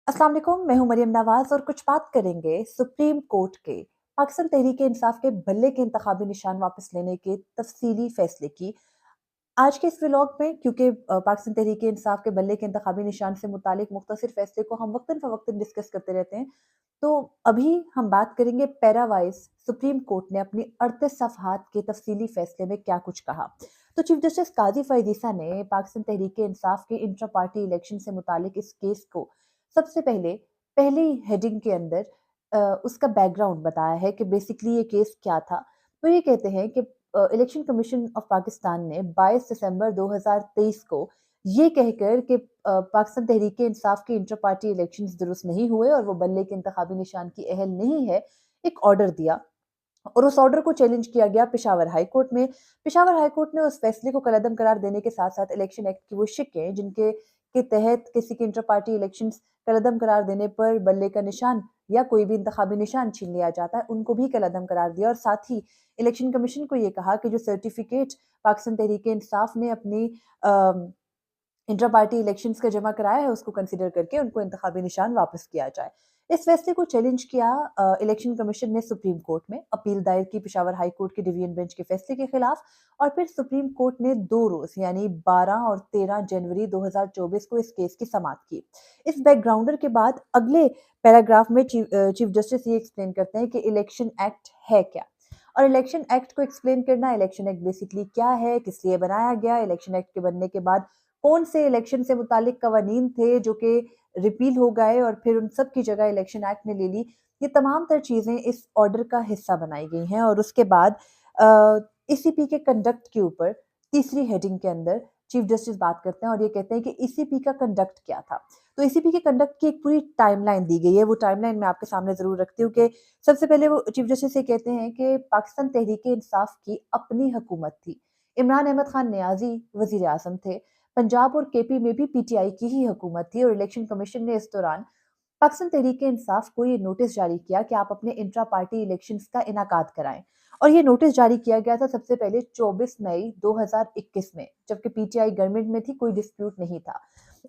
अस्सलाम वालेकुम, मैं हूं मरियम नवाज और कुछ बात करेंगे सुप्रीम कोर्ट के पाकिस्तान तहरीक इंसाफ के बल्ले के इंतखाबी निशान वापस लेने के तफसीली फैसले की। आज के इस व्लॉग में क्योंकि पाकिस्तान तहरीक इंसाफ के बल्ले के इंतखाबी निशान से मुतालिक मुख्तसर फैसले को हम वक्तन फवक्तन डिस्कस करते रहते हैं, तो अभी हम बात करेंगे पैरावाइज सुप्रीम कोर्ट ने अपनी 38 सफहात के तफसीली फैसले में क्या कुछ कहा। तो चीफ जस्टिस काजी फईद ईसा ने पाकिस्तान तहरीक इंसाफ के इंट्रा पार्टी इलेक्शन से मुतालिक इस केस को सबसे पहली हेडिंग के अंदर उसका बैकग्राउंड बताया है कि बेसिकली ये केस क्या था। तो ये कहते हैं कि इलेक्शन कमीशन ऑफ पाकिस्तान ने 22 दिसंबर 2023 को ये कहकर कि पाकिस्तान तहरीक इंसाफ के इंटर पार्टी इलेक्शंस दुरुस्त नहीं हुए और वो बल्ले के इंतखाबी निशान की अहल नहीं है, एक ऑर्डर दिया और उस ऑर्डर को चैलेंज किया गया पेशावर हाई कोर्ट में। पेशावर हाई कोर्ट ने उस फैसले को कलअदम करार देने के साथ साथ इलेक्शन एक्ट की वो शिकें जिनके के तहत किसी के इंटर पार्टी इलेक्शंस कलअदम करार देने पर बल्ले का निशान या कोई भी इंतखाबी निशान छीन लिया जाता है, उनको भी कलअदम करार दिया। और साथ ही इलेक्शन कमीशन को ये कहा कि जो सर्टिफिकेट पाकिस्तान तहरीक इंसाफ ने अपनी इंटर पार्टी इलेक्शंस का जमा कराया है उसको कंसिडर करके उनको इंतखाबी निशान वापस किया जाए। इस फैसले को चैलेंज किया इलेक्शन कमीशन ने सुप्रीम कोर्ट में अपील दायर की पेशावर हाई कोर्ट के डिवीजन बेंच के फैसले के खिलाफ। और फिर सुप्रीम कोर्ट ने 2 रोज यानी 12 और 13 जनवरी 2024 को इस केस की समाअत की। इस बैकग्राउंडर के बाद अगले पैराग्राफ में चीफ जस्टिस ये एक्सप्लेन करते हैं कि इलेक्शन एक्ट है क्या। और इलेक्शन एक्ट को एक्सप्लेन करना, इलेक्शन एक्ट बेसिकली क्या है, किस लिए बनाया गया, इलेक्शन एक्ट के बनने के बाद कौन से इलेक्शन से मुतालिक कवानीन थे जो कि रिपील हो गए और फिर उन सब की जगह इलेक्शन एक्ट ने ले ली। ये तमाम तर चीज़ें इस ऑर्डर का हिस्सा बनाई गई हैं। और उसके बाद ईसीपी के कंडक्ट के ऊपर तीसरी हेडिंग के अंदर चीफ जस्टिस बात करते हैं और ये कहते हैं कि ईसीपी का कंडक्ट क्या था। तो ईसीपी के कंडक्ट की एक पूरी टाइमलाइन दी गई है। वो टाइमलाइन मैं आपके सामने ज़रूर रखती हूँ कि सबसे पहले वो चीफ जस्टिस ये कहते हैं कि पाकिस्तान तहरीक इंसाफ की अपनी हुकूमत थी। इमरान अहमद खान नियाजी वजीर आजम थे। पंजाब और केपी में भी पीटीआई की ही हुकूमत थी और इलेक्शन कमीशन ने इस दौरान पाकिस्तान तहरीक इंसाफ को ये नोटिस जारी किया कि आप अपने इंट्रा पार्टी इलेक्शंस का इनाकाद कराएं। और ये नोटिस जारी किया गया था सबसे पहले 24 मई 2021 में, जबकि पीटीआई गवर्नमेंट में थी, कोई डिस्प्यूट नहीं था।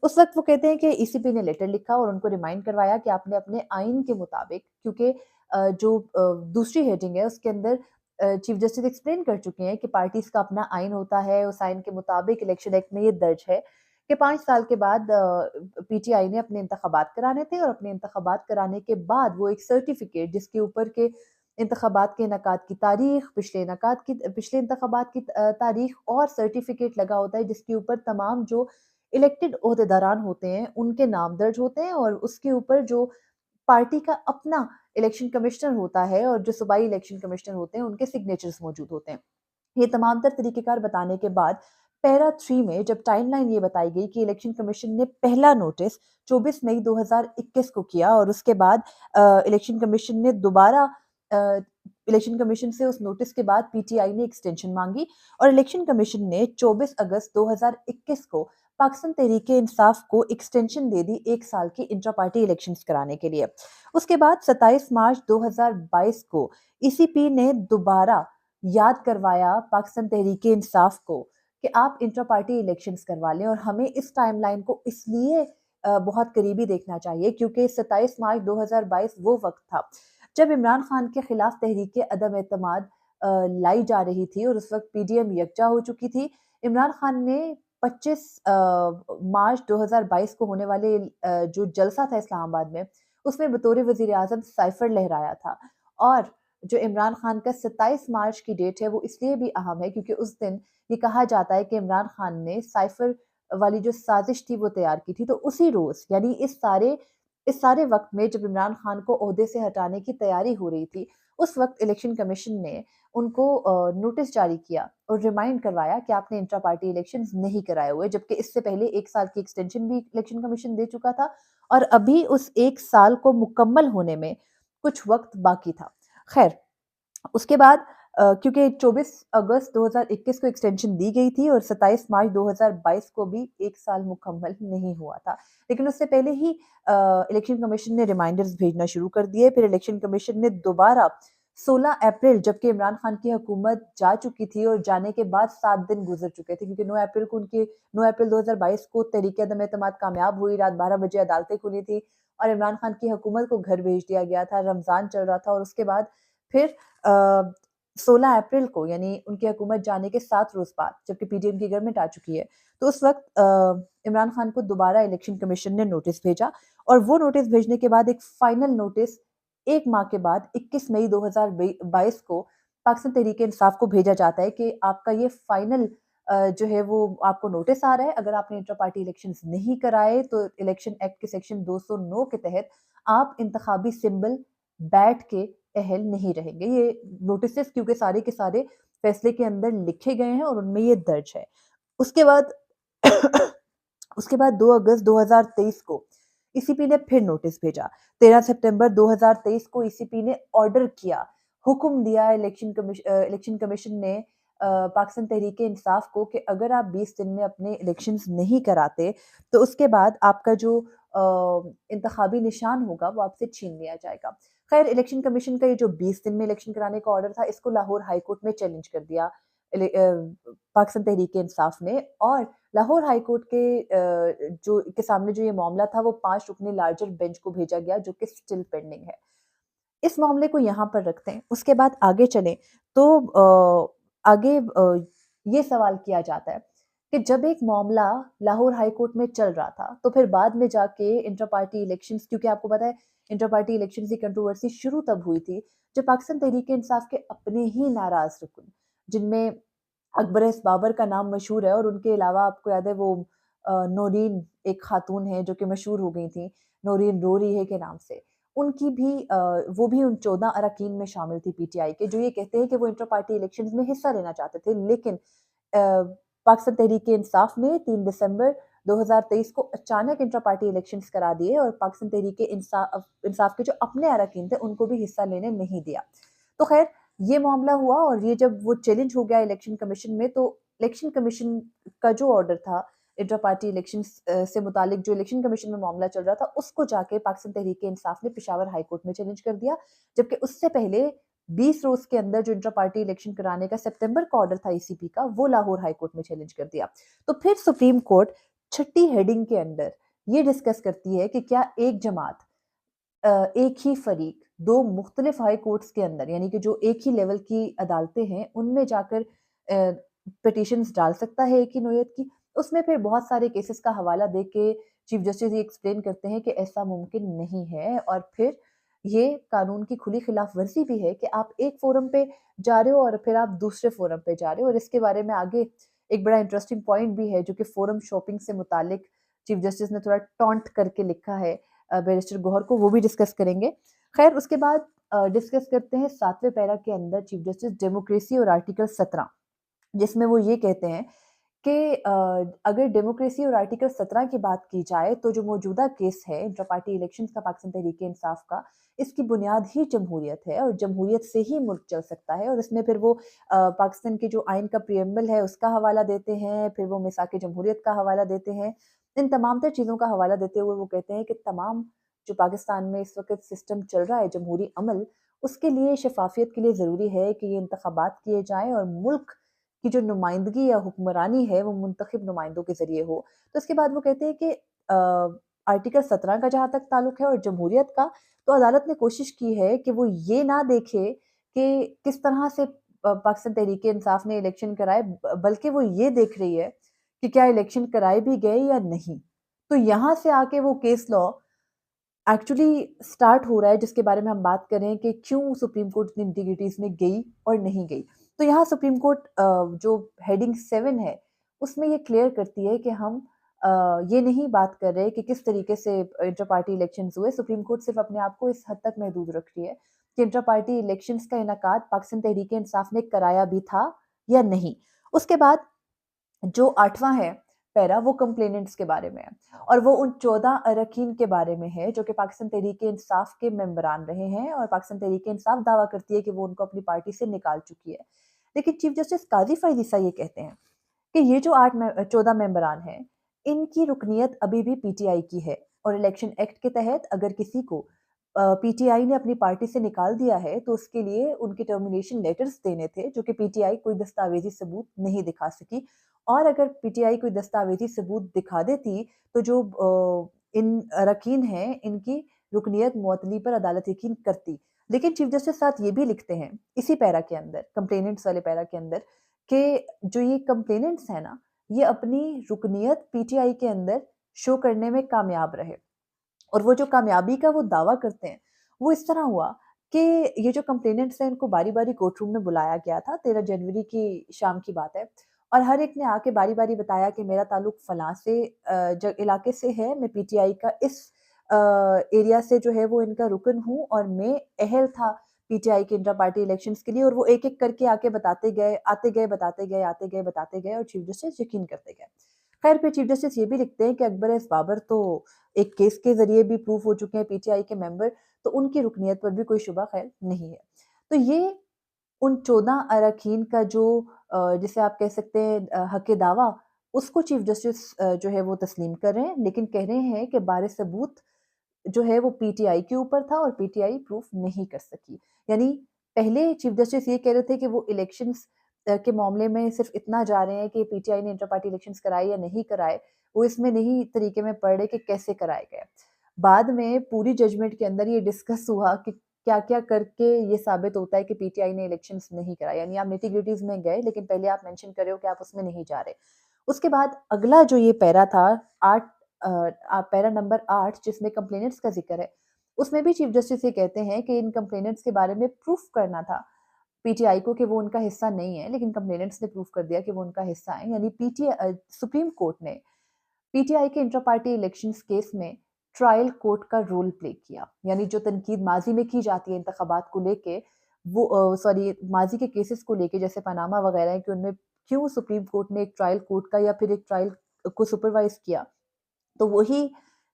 उस वक्त वो कहते हैं कि ईसीपी ने लेटर लिखा और उनको रिमाइंड करवाया कि आपने अपने आइन के मुताबिक, क्योंकि दूसरी हेडिंग है उसके अंदर चीफ जस्टिस एक्सप्लेन कर चुके हैं कि पार्टीज का अपना आइन होता है। उस आइन के मुताबिक इलेक्शन एक्ट में ये दर्ज है कि 5 साल के बाद पीटीआई ने अपने इंतखाबात कराने थे और अपने इंतखाबात कराने के बाद वो एक सर्टिफिकेट जिसके ऊपर के इंतखाबात के इनकाद की तारीख, पिछले इंतखाबात की तारीख और सर्टिफिकेट लगा होता है जिसके ऊपर तमाम जो इलेक्टेड ओहदेदारान होते हैं उनके नाम दर्ज होते हैं और उसके ऊपर जो पार्टी का अपना इलेक्शन कमिश्नर होता है और जो सूबाई इलेक्शन कमिश्नर होते हैं उनके सिग्नेचर्स मौजूद होते हैं। ये तमाम तर तरीकेकार बताने के बाद पैरा 3 में जब टाइमलाइन ये बताई गई कि इलेक्शन कमीशन ने पहला नोटिस 24 मई 2021 को किया और उसके बाद इलेक्शन कमीशन ने दोबारा अ, इलेक्शन कमीशन से उस नोटिस के बाद पीटीआई ने एक्सटेंशन मांगी और इलेक्शन कमीशन ने 24 अगस्त 2021 को पाकिस्तान तहरीक इंसाफ को एक्सटेंशन दे दी 1 साल की इंट्रा पार्टी इलेक्शंस कराने के लिए। उसके बाद 27 मार्च 2022 को ईसीपी ने दोबारा याद करवाया पाकिस्तान तहरीक इंसाफ को कि आप इंट्रा पार्टी इलेक्शंस करवा लें। और हमें इस टाइमलाइन को इसलिए बहुत करीबी देखना चाहिए क्योंकि 27 मार्च 2022 वो वक्त था जब इमरान खान के खिलाफ तहरीक अदम एतमाद लाई जा रही थी और उस वक्त पीडीएम यकजा हो चुकी थी। इमरान खान ने 25 मार्च 2022 को होने वाले जो जलसा था इस्लामाबाद में, उसमें बतौर वजीर आजम साइफर लहराया था। और जो इमरान खान का 27 मार्च की डेट है वो इसलिए भी अहम है क्योंकि उस दिन ये कहा जाता है कि इमरान खान ने साइफर वाली जो साजिश थी वो तैयार की थी। तो उसी रोज यानी इस सारे वक्त में जब इमरान खान को ओहदे से हटाने की तैयारी हो रही थी, उस वक्त इलेक्शन कमीशन ने उनको नोटिस जारी किया और रिमाइंड करवाया कि आपने इंट्रा पार्टी इलेक्शंस नहीं कराए हुए, जबकि इससे पहले 1 साल की एक्सटेंशन भी इलेक्शन कमीशन दे चुका था और अभी उस 1 साल को मुकम्मल होने में कुछ वक्त बाकी था। खैर, उसके बाद क्योंकि 24 अगस्त 2021 को एक्सटेंशन दी गई थी और 27 मार्च 2022 को भी 1 साल मुकम्मल नहीं हुआ था, लेकिन उससे पहले ही इलेक्शन कमीशन ने रिमाइंडर्स भेजना शुरू कर दिए। फिर इलेक्शन कमीशन ने दोबारा 16 अप्रैल जबकि इमरान खान की हुकूमत जा चुकी थी और जाने के बाद 7 दिन गुजर चुके थे, क्योंकि 9 अप्रैल 2022 को तहरीक अदम एतमाद कामयाब हुई, रात 12 बजे अदालतें खुली थी और इमरान खान की हुकूमत को घर भेज दिया गया था। रमज़ान चल रहा था और उसके बाद फिर 16 अप्रैल को, यानी उनकी हुकूमत जाने के 7 रोज़ बाद, जबकि पीडीएम की गवर्नमेंट आ चुकी है, तो उस वक़्त इमरान खान को दोबारा इलेक्शन कमीशन ने नोटिस भेजा और वो नोटिस भेजने के बाद एक फाइनल नोटिस 1 माह के बाद 21 मई 2022 को पाकिस्तान तहरीक-ए-इंसाफ को भेजा जाता है कि आपका ये फाइनल जो है वो आपको नोटिस आ रहा है। अगर आपने इंटर पार्टी इलेक्शंस नहीं कराए तो इलेक्शन एक्ट के सेक्शन 209 के तहत आप इंतखाबी सिंबल बैट के अहल नहीं रहेंगे। ये नोटिसेस क्योंकि सारे के सारे फैसले के अंदर लिखे गए हैं और उनमें ये दर्ज है। उसके बाद उसके बाद 2 अगस्त 2023 को ईसीपी ने फिर नोटिस भेजा। 13 सितंबर 2023 को ईसीपी ने ऑर्डर किया, हुक्म दिया इलेक्शन कमीशन ने पाकिस्तान तहरीक-ए-इंसाफ को कि अगर आप 20 दिन में अपने इलेक्शंस नहीं कराते, तो उसके बाद आपका जो इंतखाबी निशान होगा वो आपसे छीन लिया जाएगा। खैर, इलेक्शन कमीशन का ये जो 20 दिन में इलेक्शन कराने का ऑर्डर था, इसको लाहौर हाई कोर्ट में चैलेंज कर दिया पाकिस्तान तहरीक-ए-इंसाफ ने, और लाहौर हाई कोर्ट के सामने जो ये मामला था वो 5 रुकनी लार्जर बेंच को भेजा गया, जो कि स्टिल पेंडिंग है। इस मामले को यहाँ पर रखते हैं, उसके बाद आगे चलें तो आगे ये सवाल किया जाता है कि जब एक मामला लाहौर हाई कोर्ट में चल रहा था, तो फिर बाद में जाके इंटर पार्टी इलेक्शंस, क्योंकि आपको पता है इंटर पार्टी इलेक्शंस की कंट्रोवर्सी शुरू तब हुई थी जब पाकिस्तान तहरीक-ए-इंसाफ के अपने ही नाराज रुकन, जिनमें अकबर एस बाबर का नाम मशहूर है और उनके अलावा आपको याद है वो नौरीन एक खातून है जो कि मशहूर हो गई थी, नौरीन रोरी है के नाम से। उनकी भी वो भी उन 14 अरकान में शामिल थी पीटीआई के, जो ये कहते हैं कि वो इंटर पार्टी इलेक्शंस में हिस्सा लेना चाहते थे, लेकिन पाकिस्तान तहरीक-ए-इंसाफ ने 3 दिसंबर 2023 को अचानक इंटर पार्टी इलेक्शंस करा दिए और पाकिस्तान तहरीक-ए-इंसाफ के जो अपने अरकान थे उनको भी हिस्सा लेने नहीं दिया। तो खैर, ये मामला हुआ और ये जब वो चैलेंज हो गया इलेक्शन कमीशन में, तो इलेक्शन कमीशन का जो ऑर्डर था इंटर पार्टी इलेक्शंस से मुतालिक, जो इलेक्शन कमीशन में मामला चल रहा था, उसको जाके पाकिस्तान तहरीक-ए-इंसाफ ने पेशावर हाई कोर्ट में चैलेंज कर दिया, जबकि उससे पहले 20 रोज के अंदर जो इंटर पार्टी इलेक्शन कराने का सितंबर का ऑर्डर था ईसीपी का, वो लाहौर हाई कोर्ट में चैलेंज कर दिया। तो फिर सुप्रीम कोर्ट छठी हेडिंग के अंदर ये डिस्कस करती है कि क्या एक जमात, एक ही फरीक 2 मुख्तलिफ हाई कोर्ट्स के अंदर, यानी कि जो एक ही लेवल की अदालतें हैं, उनमें जाकर पिटीशंस डाल सकता है एक ही नोयत की। उसमें फिर बहुत सारे केसेस का हवाला दे के चीफ जस्टिस ये एक्सप्लेन करते हैं कि ऐसा मुमकिन नहीं है और फिर ये कानून की खुली खिलाफ वर्जी भी है कि आप एक फोरम पे जा रहे हो और फिर आप दूसरे फोरम पे जा रहे हो, और इसके बारे में आगे एक बड़ा इंटरेस्टिंग पॉइंट भी है जो कि फोरम शॉपिंग से मुतालिक चीफ जस्टिस ने थोड़ा टॉन्ट करके लिखा है बैरिस्टर गौहर को, वो भी डिस्कस करेंगे। खैर, उसके बाद डिस्कस करते हैं 7वें पैरा के अंदर चीफ जस्टिस डेमोक्रेसी और आर्टिकल 17, जिसमें वो ये कहते हैं कि अगर डेमोक्रेसी और आर्टिकल 17 की बात की जाए तो जो मौजूदा केस है इंटर पार्टी इलेक्शंस का पाकिस्तान तहरीक-ए-इंसाफ का, इसकी बुनियाद ही जमहूरियत है और जमहूरियत से ही मुल्क चल सकता है, और इसमें फिर वो पाकिस्तान के जो आइन का प्रियम्बल है उसका हवाला देते हैं, फिर वो मिसाक जमहूरियत का हवाला देते हैं। इन तमाम तर चीज़ों का हवाला देते हुए वो कहते हैं कि तमाम जो पाकिस्तान में इस वक़्त सिस्टम चल रहा है जमहूरी अमल, उसके लिए शफ़ाफ़ियत के लिए ज़रूरी है कि ये इंतख़ाबात किए जाएँ और मुल्क की जो नुमाइंदगी या हुक्मरानी है वो मुंतखब नुमाइंदों के ज़रिए हो। तो इसके बाद वो कहते हैं कि आर्टिकल 17 का जहाँ तक ताल्लुक है और जमहूरियत का, तो अदालत ने कोशिश की है कि वो ये ना देखे कि किस तरह से पाकिस्तान तहरीक-ए-इंसाफ ने इलेक्शन कराए, बल्कि वो ये देख रही है कि क्या इलेक्शन कराए भी गए या नहीं। तो यहाँ से आके वो केस लॉ एक्चुअली स्टार्ट हो रहा है, जिसके बारे में हम बात कर रहे हैं कि क्यों सुप्रीम कोर्ट इतनी इंटीग्रिटीज़ में गई और नहीं गई। तो यहाँ सुप्रीम कोर्ट जो हेडिंग 7 है, उसमें ये क्लियर करती है कि हम ये नहीं बात कर रहे कि किस तरीके से इंटर पार्टी इलेक्शंस हुए। सुप्रीम कोर्ट सिर्फ़ अपने आप को इस हद तक महदूद रख रही है कि इंटर पार्टी इलेक्शंस का इनेकाद पाकिस्तान तहरीक-ए-इंसाफ ने कराया भी था या नहीं। उसके बाद जो 8वां है पैरा, वो कंप्लेनेंट्स के बारे में है और वो उन 14 अरकान के बारे में है जो कि पाकिस्तान तहरीक-ए-इंसाफ के मेंबरान रहे हैं, और पाकिस्तान तहरीक-ए-इंसाफ दावा करती है कि वो उनको अपनी पार्टी से निकाल चुकी है। लेकिन चीफ जस्टिस काज़ी फ़ायज़ ईसा ये कहते हैं कि ये जो 14 मेंबरान हैं, इनकी रुकनियत अभी भी पीटीआई की है और इलेक्शन एक्ट के तहत अगर किसी को پی ٹی آئی نے اپنی پارٹی سے نکال دیا ہے تو اس کے لیے ان کے ٹرمینیشن لیٹرز دینے تھے، جو کہ پی ٹی آئی کوئی دستاویزی ثبوت نہیں دکھا سکی، اور اگر پی ٹی آئی کوئی دستاویزی ثبوت دکھا دیتی تو جو ان اراکین ہیں ان کی رکنیت معطلی پر عدالت یقین کرتی۔ لیکن چیف جسٹس ساتھ یہ بھی لکھتے ہیں اسی پیرا کے اندر، کمپلیننٹس والے پیرا کے اندر، کہ جو یہ کمپلیننٹس ہیں نا، یہ اپنی رکنیت پی ٹی آئی کے اندر شو کرنے میں کامیاب رہے، اور وہ جو کامیابی کا وہ دعویٰ کرتے ہیں وہ اس طرح ہوا کہ یہ جو کمپلیننٹس ہیں ان کو باری باری کورٹ روم میں بلایا گیا تھا، 13 جنوری کی شام کی بات ہے، اور ہر ایک نے آ کے باری باری بتایا کہ میرا تعلق فلاں سے علاقے سے ہے، میں پی ٹی آئی کا اس ایریا سے جو ہے وہ ان کا رکن ہوں، اور میں اہل تھا پی ٹی آئی کے انٹرا پارٹی الیکشنز کے لیے، اور وہ ایک ایک کر کے آ کے بتاتے گئے، آتے گئے بتاتے گئے، آتے گئے بتاتے گئے، اور چیف جسٹس یقین کرتے گئے۔ خیر پھر چیف جسٹس یہ بھی لکھتے ہیں کہ اکبر ایس بابر تو ایک کیس کے ذریعے بھی پروف ہو چکے ہیں پی ٹی آئی کے ممبر، تو ان کی رکنیت پر بھی کوئی شبہ خیر نہیں ہے۔ تو یہ ان 14 اراکین کا جو جسے آپ کہہ سکتے ہیں حق دعویٰ، اس کو چیف جسٹس جو ہے وہ تسلیم کر رہے ہیں، لیکن کہہ رہے ہیں کہ بار ثبوت جو ہے وہ پی ٹی آئی کے اوپر تھا اور پی ٹی آئی پروف نہیں کر سکی۔ یعنی پہلے چیف جسٹس یہ کہہ رہے تھے کہ وہ الیکشنز کے معاملے میں صرف اتنا جا رہے ہیں کہ پی ٹی آئی نے انٹر پارٹی الیکشنز کرائے یا نہیں کرائے، وہ اس میں نہیں طریقے میں پڑھ رہے کہ کیسے کرائے گئے۔ بعد میں پوری ججمنٹ کے اندر یہ ڈسکس ہوا کہ کیا کیا کر کے یہ ثابت ہوتا ہے کہ پی ٹی آئی نے الیکشنز نہیں کرائے، یعنی آپ نیٹی گریٹیز میں گئے لیکن پہلے آپ مینشن کر رہے ہو کہ آپ اس میں نہیں جا رہے۔ اس کے بعد اگلا جو یہ پیرا تھا 8 پیرا نمبر 8 جس میں کمپلیننٹس کا ذکر ہے، اس میں بھی چیف جسٹس یہ کہتے ہیں کہ ان کمپلیننٹس کے بارے میں پروف کرنا تھا پی ٹی آئی کو کہ وہ ان کا حصہ نہیں ہے، لیکن کمپلیننٹس نے پروف کر دیا کہ وہ ان کا حصہ ہیں۔ یعنی سپریم کورٹ نے پی ٹی آئی کے انٹر پارٹی الیکشنز کیس میں ٹرائل کورٹ کا رول پلے کیا، یعنی جو تنقید ماضی میں کی جاتی ہے انتخابات کو لے کے، وہ ماضی کے کیسز کو لے کے جیسے پاناما وغیرہ ہیں، کہ ان میں کیوں سپریم کورٹ نے ایک ٹرائل کورٹ کا یا پھر ایک ٹرائل کو سپروائز کیا، تو وہی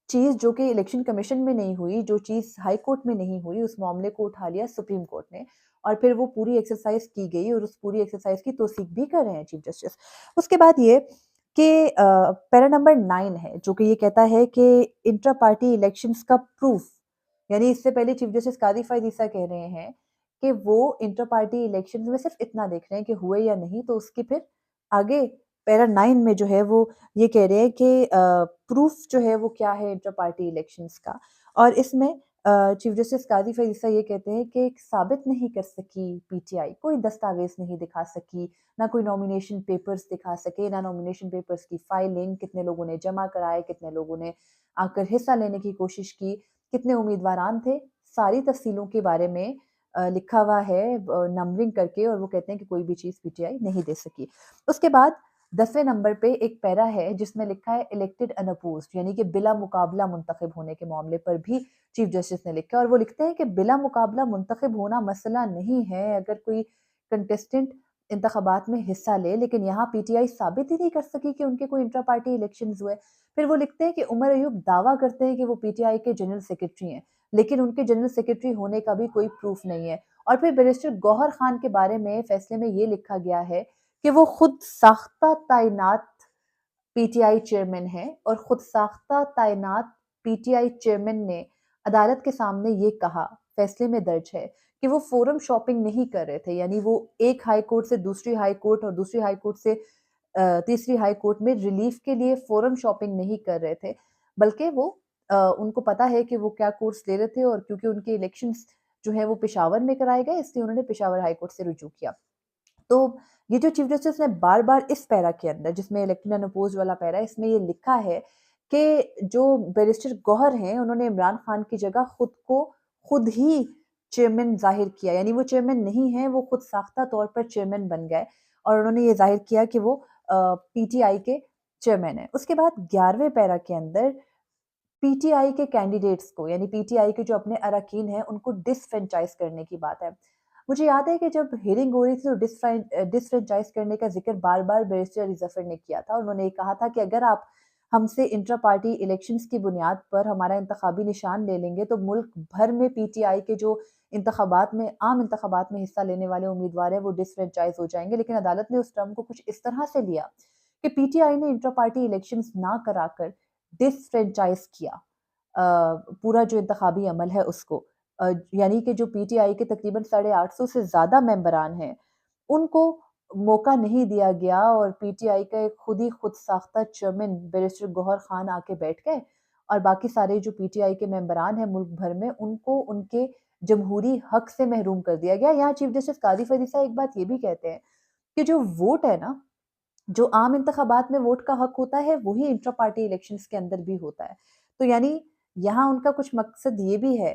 چیز جو کہ الیکشن کمیشن میں نہیں ہوئی، جو چیز ہائی کورٹ میں نہیں ہوئی، اس معاملے کو اٹھا لیا سپریم کورٹ نے، اور پھر وہ پوری ایکسرسائز کی گئی، اور اس پوری ایکسرسائز کی توثیق بھی کر رہے ہیں چیف جسٹس۔ اس کے بعد یہ کہ پیرا نمبر 9 ہے جو کہ یہ کہتا ہے کہ انٹرا پارٹی الیکشنز کا پروف، یعنی اس سے پہلے چیف جسٹس قاضی فائز عیسیٰ کہہ رہے ہیں کہ وہ انٹر پارٹی الیکشنز میں صرف اتنا دیکھ رہے ہیں کہ ہوئے یا نہیں، تو اس کے پھر آگے پیرا 9 میں جو ہے وہ یہ کہہ رہے ہیں کہ پروف جو ہے وہ کیا ہے انٹر پارٹی الیکشنز کا، اور اس میں چیف جسٹس قاضی فائز عیسیٰ یہ کہتے ہیں کہ ثابت نہیں کر سکی پی ٹی آئی، کوئی دستاویز نہیں دکھا سکی، نہ کوئی نومینیشن پیپرز دکھا سکے، نہ نومینیشن پیپرز کی فائلنگ، کتنے لوگوں نے جمع کرائے، کتنے لوگوں نے آ کر حصہ لینے کی کوشش کی، کتنے امیدواران تھے، ساری تفصیلوں کے بارے میں لکھا ہوا ہے نمبرنگ کر کے، اور وہ کہتے ہیں کہ کوئی بھی چیز پی ٹی آئی نہیں دے سکی۔ اس کے بعد 10ویں نمبر پہ ایک پیرا ہے جس میں لکھا ہے الیکٹڈ انپوزڈ، یعنی کہ بلا مقابلہ منتخب ہونے کے معاملے پر بھی چیف جسٹس نے لکھا، اور وہ لکھتے ہیں کہ بلا مقابلہ منتخب ہونا مسئلہ نہیں ہے اگر کوئی کنٹیسٹنٹ انتخابات میں حصہ لے، لیکن یہاں پی ٹی آئی ثابت ہی نہیں کر سکی کہ ان کے کوئی انٹرا پارٹی الیکشنز ہوئے۔ پھر وہ لکھتے ہیں کہ عمر ایوب دعویٰ کرتے ہیں کہ وہ پی ٹی آئی کے جنرل سیکرٹری ہیں، لیکن ان کے جنرل سیکرٹری ہونے کا بھی کوئی پروف نہیں ہے۔ اور پھر بیرسٹر گوہر خان کے بارے میں فیصلے میں یہ لکھا گیا ہے کہ وہ خود ساختہ تعینات پی ٹی آئی چیئرمین ہیں، اور خود ساختہ تعینات پی ٹی آئی چیئرمین نے عدالت کے سامنے یہ کہا، فیصلے میں درج ہے، کہ وہ فورم شاپنگ نہیں کر رہے تھے، یعنی وہ ایک ہائی کورٹ سے دوسری ہائی کورٹ اور دوسری ہائی کورٹ سے تیسری ہائی کورٹ میں ریلیف کے لیے فورم شاپنگ نہیں کر رہے تھے، بلکہ وہ ان کو پتا ہے کہ وہ کیا کورس لے رہے تھے، اور کیونکہ ان کے الیکشنز جو ہے وہ پشاور میں کرائے گئے، اس لیے انہوں نے پشاور ہائی کورٹ سے رجوع کیا۔ تو یہ جو چیف جسٹس نے بار بار اس پیرا کے اندر، جس میں الیکٹڈ اینڈ اپوزڈ والا پیرا ہے، اس میں یہ لکھا ہے کہ جو بیرسٹر گوہر ہیں انہوں نے عمران خان کی جگہ خود ہی چیئرمین ظاہر کیا، یعنی وہ چیئرمین نہیں ہیں، وہ خود ساختہ طور پر چیئرمین بن گئے، اور انہوں نے یہ ظاہر کیا کہ وہ پی ٹی آئی کے چیئرمین ہیں۔ اس کے بعد 11ویں پیرا کے اندر پی ٹی آئی کے کینڈیڈیٹس کو، یعنی پی ٹی آئی کے جو اپنے اراکین ہیں ان کو ڈس فرینچائز کرنے کی بات ہے۔ مجھے یاد ہے کہ جب ہیئرنگ ہو رہی تھی تو ڈس فرینچائز کرنے کا ذکر بار بار بیرسٹر علی ظفر نے کیا تھا، انہوں نے یہ کہا تھا کہ اگر آپ ہم سے انٹرا پارٹی الیکشنز کی بنیاد پر ہمارا انتخابی نشان لے لیں گے تو ملک بھر میں پی ٹی آئی کے جو عام انتخابات میں حصہ لینے والے امیدوار ہیں وہ ڈس فرینچائز ہو جائیں گے، لیکن عدالت نے اس ٹرم کو کچھ اس طرح سے لیا کہ پی ٹی آئی نے انٹرا پارٹی الیکشنز نہ کرا کر ڈس فرینچائز کیا، पूरा जो इंतखाबी अमल है उसको, यानी कि जो पीटीआई के तकरीबन 850 से ज़्यादा मेंबरान हैं, उनको मौका नहीं दिया गया और पीटीआई का एक खुद साख्ता चेयरमैन बैरिस्टर गौहर खान आके बैठ गए और बाकी सारे जो पीटीआई के मेंबरान हैं मुल्क भर में, उनको उनके जमहूरी हक से महरूम कर दिया गया। यहाँ चीफ जस्टिस काजी फरीद साहब एक बात ये भी कहते हैं कि जो वोट है ना, जो आम इंतखाबात में वोट का हक होता है वही इंट्रा पार्टी इलेक्शंस के अंदर भी होता है। तो यानी यहाँ उनका कुछ मकसद ये भी है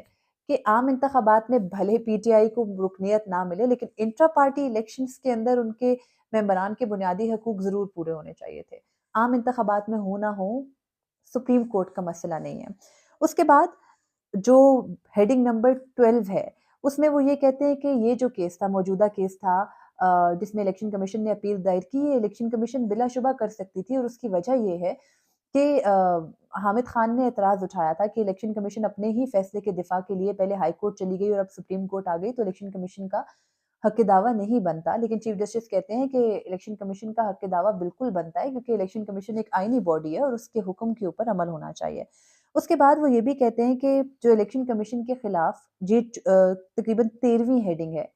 कि आम इंतखाबात में भले पीटीआई को रुकनियत ना मिले, लेकिन इंट्रा पार्टी इलेक्शंस के अंदर उनके मेंबरान के बुनियादी हकूक ज़रूर पूरे होने चाहिए थे। आम इंतखाबात में हो ना हो, सुप्रीम कोर्ट का मसला नहीं है। उसके बाद जो हेडिंग नंबर 12 है, उसमें वो ये कहते हैं कि ये जो केस था, मौजूदा केस था जिसमें इलेक्शन कमीशन ने अपील दायर की, ये इलेक्शन कमीशन बिलाशुबा कर सकती थी और उसकी वजह ये है कि हामिद खान ने एतराज़ उठाया था कि इलेक्शन कमीशन अपने ही फैसले के दिफा के लिए पहले हाई कोर्ट चली गई और अब सुप्रीम कोर्ट आ गई, तो इलेक्शन कमीशन का हक दावा नहीं बनता। लेकिन चीफ जस्टिस कहते हैं कि इलेक्शन कमीशन का हक दावा बिल्कुल बनता है, क्योंकि इलेक्शन कमीशन एक आईनी बॉडी है और उसके हुक्म के ऊपर अमल होना चाहिए। उसके बाद वो ये भी कहते हैं कि जो इलेक्शन कमीशन के खिलाफ ये तकरीबन 13वीं हेडिंग है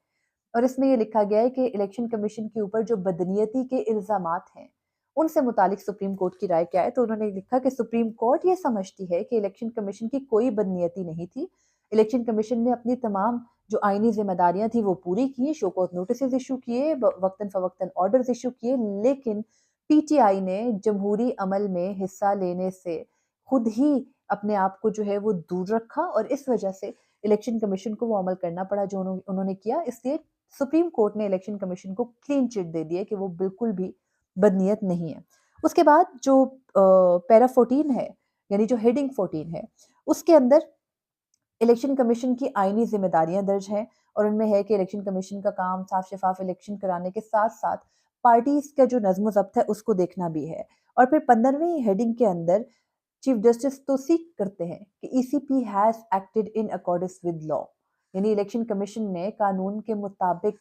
और इसमें ये लिखा गया है कि इलेक्शन कमीशन के ऊपर जो बदनीयती के इल्ज़ामात हैं, उनसे मुतालिक सुप्रीम कोर्ट की राय क्या है? तो उन्होंने लिखा कि सुप्रीम कोर्ट ये समझती है कि इलेक्शन कमीशन की कोई बदनीयती नहीं थी। इलेक्शन कमीशन ने अपनी तमाम जो आईनी ज़िम्मेदारियाँ थी वो पूरी की, शो कॉज़ नोटिसेज़ इश्यू किए, वक़्तन फ़वक़्तन ऑर्डर्स इश्यू किए, लेकिन पीटीआई ने जमहूरी अमल में हिस्सा लेने से खुद ही अपने आप को जो है वो दूर रखा और इस वजह से इलेक्शन कमीशन को वो अमल करना पड़ा जो उन्होंने किया। इसलिए सुप्रीम कोर्ट ने इलेक्शन कमीशन को क्लीन चिट दे दी है कि वो बिल्कुल भी बदनीयत नहीं है। उसके बाद जो पैरा 14 है, यानी जो हेडिंग 14 है, उसके अंदर इलेक्शन कमीशन की आईनी जिम्मेदारियां दर्ज हैं और उनमें है कि इलेक्शन कमीशन का काम साफ शफाफ इलेक्शन कराने के साथ साथ पार्टीज का जो नज्म ज़ब्त है उसको देखना भी है। और फिर 15वीं हेडिंग के अंदर चीफ जस्टिस तो सीख करते हैं कि ECP has acted in accordance with law, यानी इलेक्शन कमीशन ने कानून के मुताबिक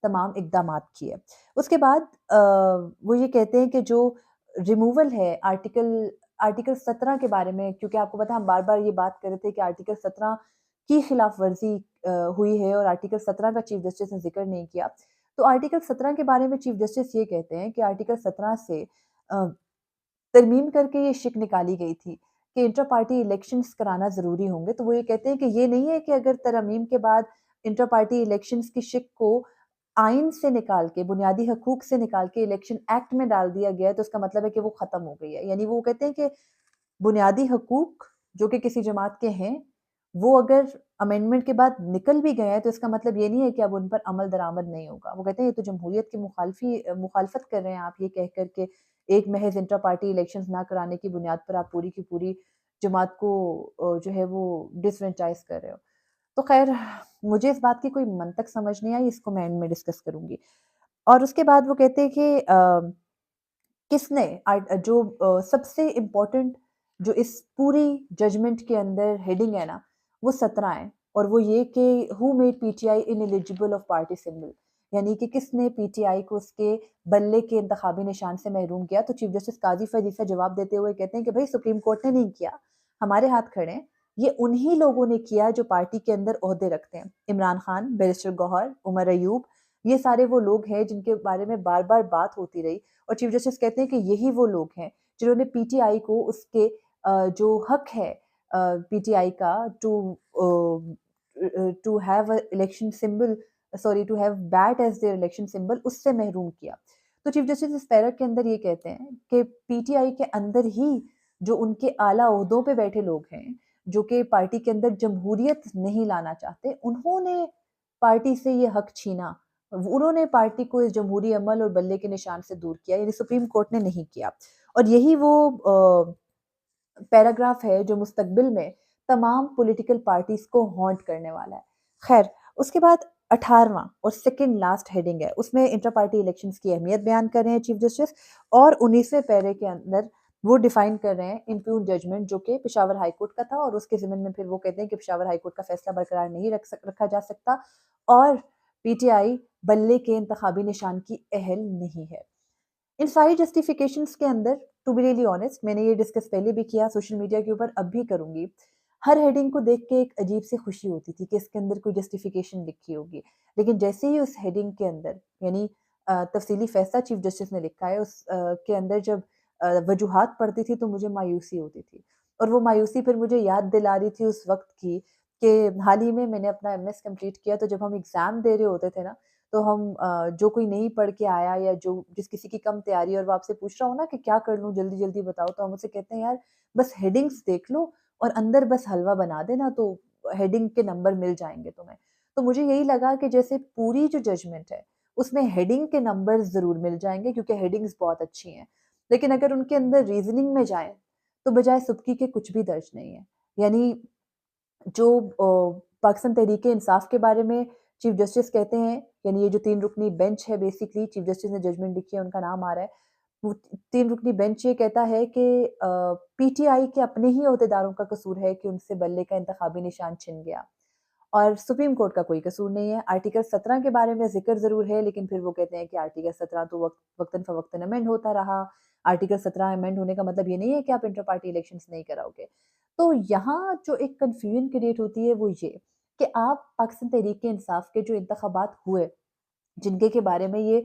तमाम इकदामात किए। उसके बाद वो ये कहते हैं कि जो रिमूवल है आर्टिकल 17 के बारे में, क्योंकि आपको पता है हम बार-बार ये बात कर रहे थे कि आर्टिकल 17 की खिलाफ वर्जी हुई है और आर्टिकल 17 का चीफ जस्टिस ने ज़िक्र नहीं किया। तो आर्टिकल 17 के बारे में चीफ जस्टिस ये कहते हैं कि आर्टिकल 17 से अ, तरमीम करके ये शिक निकाली गई थी कि इंटर पार्टी इलेक्शंस कराना ज़रूरी होंगे। तो वो ये कहते हैं कि ये नहीं है कि अगर तरमीम के बाद इंटर पार्टी इलेक्शंस की शिक को आइन से निकाल के, बुनियादी हकूक से निकाल के इलेक्शन एक्ट में डाल दिया गया है, तो इसका मतलब है कि वो ख़त्म हो गई है। यानी वो कहते हैं कि बुनियादी हकूक जो कि किसी जमात के हैं, वो अगर अमेंडमेंट के बाद निकल भी गए हैं, तो इसका मतलब ये नहीं है कि अब उन पर अमल दरामद नहीं होगा। वो कहते हैं ये तो जमहूरियत की मुखालफत कर रहे हैं आप, ये कह कर के एक महज इंटर पार्टी इलेक्शंस ना कराने की बुनियाद पर आप पूरी की पूरी जमात को जो है वो डिसफ्रेंचाइज कर रहे हो। तो खैर, मुझे इस बात की कोई मंतक समझ नहीं आई, इसको मैं एंड में डिस्कस करूँगी। और उसके बाद वो कहते हैं कि किसने जो सबसे इम्पोर्टेंट जो इस पूरी जजमेंट के अंदर हेडिंग है ना, वो 17 है और वो ये कि who made PTI ineligible of party symbol, यानी कि किसने पीटीआई को उसके बल्ले के इंतखाबी निशान से महरूम किया। तो चीफ जस्टिस काजी फरीद साहब जवाब देते हुए कहते हैं कि भाई सुप्रीम कोर्ट ने नहीं किया, हमारे हाथ खड़े हैं, ये उन्हीं लोगों ने किया जो पार्टी के अंदर ओहदे रखते हैं। इमरान खान, बैरिस्टर गौहर, उमर अयूब, ये सारे वो लोग हैं जिनके बारे में बार बार बात होती रही और चीफ जस्टिस कहते हैं कि यही वो लोग हैं जिन्होंने पीटीआई को उसके जो हक है पीटीआई का to to have election symbol, sorry to have bat as their election symbol, उससे महरूम किया। तो चीफ जस्टिस इस पैरा के अंदर ये कहते हैं कि पीटीआई के अंदर ही जो उनके आला ओहदों पे बैठे लोग हैं, जो कि पार्टी के अंदर जमहूरियत नहीं लाना चाहते, उन्होंने पार्टी से ये हक छीना, उन्होंने पार्टी को इस जमहूरी अमल और बल्ले के निशान से दूर किया, यानी सुप्रीम कोर्ट ने नहीं किया। और यही वो पैराग्राफ है जो मुस्तकबिल में तमाम पॉलिटिकल पार्टीज को हॉन्ट करने वाला है। खैर, उसके बाद 18वां और सेकंड लास्ट हेडिंग है, उसमें इंटर पार्टी इलेक्शंस की अहमियत बयान कर रहे हैं चीफ जस्टिस और 19वें पैरे के अंदर वो डिफाइन कर रहे हैं इम्प्यून जजमेंट जो कि पेशावर हाई कोर्ट का था और उसके ज़िम्न में फिर वो कहते हैं कि पेशावर हाई कोर्ट का फैसला बरकरार नहीं रखा जा सकता और पीटीआई बल्ले के इंतखाबी निशान की अहल नहीं है। इन सारी जस्टिफिकेशंस के अंदर, टू बी रियली ऑनेस्ट, मैंने ये डिस्कस पहले भी किया सोशल मीडिया के ऊपर, अब भी करूंगी, ہر ہیڈنگ کو دیکھ کے ایک عجیب سی خوشی ہوتی تھی کہ اس کے اندر کوئی جسٹیفیکیشن لکھی ہوگی، لیکن جیسے ہی اس ہیڈنگ کے اندر یعنی تفصیلی فیصلہ چیف جسٹس نے لکھا ہے، اس کے اندر جب وجوہات پڑھتی تھی تو مجھے مایوسی ہوتی تھی، اور وہ مایوسی پھر مجھے یاد دلا رہی تھی اس وقت کی کہ حال ہی میں نے اپنا ایم ایس کمپلیٹ کیا، تو جب ہم ایگزام دے رہے ہوتے تھے نا، تو ہم جو کوئی نہیں پڑھ کے آیا یا جس کسی کی کم تیاری ہے اور وہ آپ سے پوچھ رہا ہو نا کہ کیا کر لوں جلدی جلدی بتاؤ، تو ہم اسے کہتے ہیں یار بس ہیڈنگس دیکھ لو اور اندر بس حلوہ بنا دینا، تو ہیڈنگ کے نمبر مل جائیں گے تمہیں۔ تو مجھے یہی لگا کہ جیسے پوری جو ججمنٹ ہے اس میں ہیڈنگ کے نمبر ضرور مل جائیں گے کیونکہ ہیڈنگز بہت اچھی ہیں، لیکن اگر ان کے اندر ریزننگ میں جائیں تو بجائے سبکی کے کچھ بھی درج نہیں ہے۔ یعنی جو پاکستان تحریک انصاف کے بارے میں چیف جسٹس کہتے ہیں، یعنی یہ جو 3 رکنی بینچ ہے بیسیکلی چیف جسٹس نے ججمنٹ لکھی ہے ان کا نام آ رہا ہے، وہ 3 رکنی بینچ یہ کہتا ہے کہ پی ٹی آئی کے اپنے ہی عہدیداروں کا قصور ہے کہ ان سے بلے کا انتخابی نشان چھن گیا، اور سپریم کورٹ کا کوئی قصور نہیں ہے۔ آرٹیکل 17 کے بارے میں ذکر ضرور ہے، لیکن پھر وہ کہتے ہیں کہ آرٹیکل 17 تو وقتاً فوقتاً امینڈ ہوتا رہا۔ آرٹیکل 17 امینڈ ہونے کا مطلب یہ نہیں ہے کہ آپ انٹر پارٹی الیکشنز نہیں کراؤ گے۔ تو یہاں جو ایک کنفیوژن کریٹ ہوتی ہے وہ یہ کہ آپ پاکستان تحریک انصاف کے جو انتخابات ہوئے، جن کے بارے میں یہ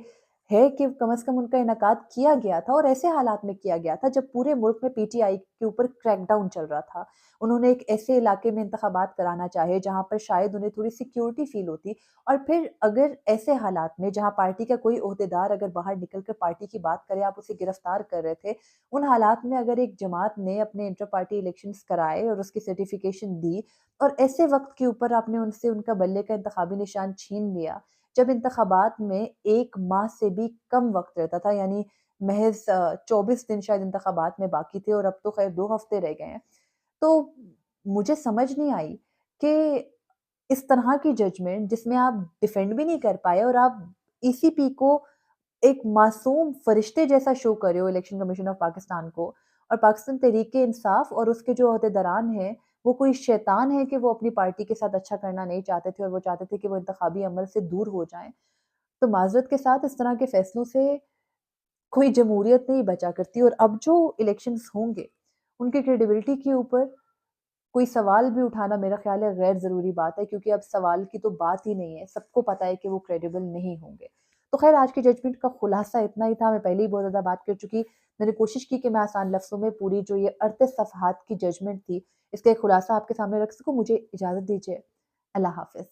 ہے کہ کم از کم ان کا انعقاد کیا گیا تھا اور ایسے حالات میں کیا گیا تھا جب پورے ملک میں پی ٹی آئی کے اوپر کریک ڈاؤن چل رہا تھا، انہوں نے ایک ایسے علاقے میں انتخابات کرانا چاہے جہاں پر شاید انہیں تھوڑی سیکیورٹی فیل ہوتی، اور پھر اگر ایسے حالات میں جہاں پارٹی کا کوئی عہدیدار اگر باہر نکل کر پارٹی کی بات کرے، آپ اسے گرفتار کر رہے تھے، ان حالات میں اگر ایک جماعت نے اپنے انٹر پارٹی الیکشنز کرائے اور اس کی سرٹیفیکیشن دی اور ایسے وقت کے اوپر آپ نے ان سے ان کا بلے کا انتخابی نشان چھین لیا جب انتخابات میں 1 ماہ سے بھی کم وقت رہتا تھا، یعنی محض 24 دن شاید انتخابات میں باقی تھے اور اب تو خیر 2 ہفتے رہ گئے ہیں، تو مجھے سمجھ نہیں آئی کہ اس طرح کی ججمنٹ جس میں آپ ڈیفینڈ بھی نہیں کر پائے اور آپ ای سی پی کو ایک معصوم فرشتے جیسا شو کر رہے ہو الیکشن کمیشن آف پاکستان کو، اور پاکستان تحریک انصاف اور اس کے جو عہدیداران ہیں وہ کوئی شیطان ہے کہ وہ اپنی پارٹی کے ساتھ اچھا کرنا نہیں چاہتے تھے اور وہ چاہتے تھے کہ وہ انتخابی عمل سے دور ہو جائیں، تو معذرت کے ساتھ اس طرح کے فیصلوں سے کوئی جمہوریت نہیں بچا کرتی، اور اب جو الیکشنز ہوں گے ان کی کریڈیبلٹی کے اوپر کوئی سوال بھی اٹھانا میرا خیال ہے غیر ضروری بات ہے، کیونکہ اب سوال کی تو بات ہی نہیں ہے، سب کو پتا ہے کہ وہ کریڈیبل نہیں ہوں گے۔ تو خیر آج کی ججمنٹ کا خلاصہ اتنا ہی تھا، میں پہلے ہی بہت زیادہ بات کر چکی، میں نے کوشش کی کہ میں آسان لفظوں میں پوری جو یہ 38 صفحات کی ججمنٹ تھی اس کا ایک خلاصہ آپ کے سامنے رکھ سکوں۔ مجھے اجازت دیجیے، اللہ حافظ۔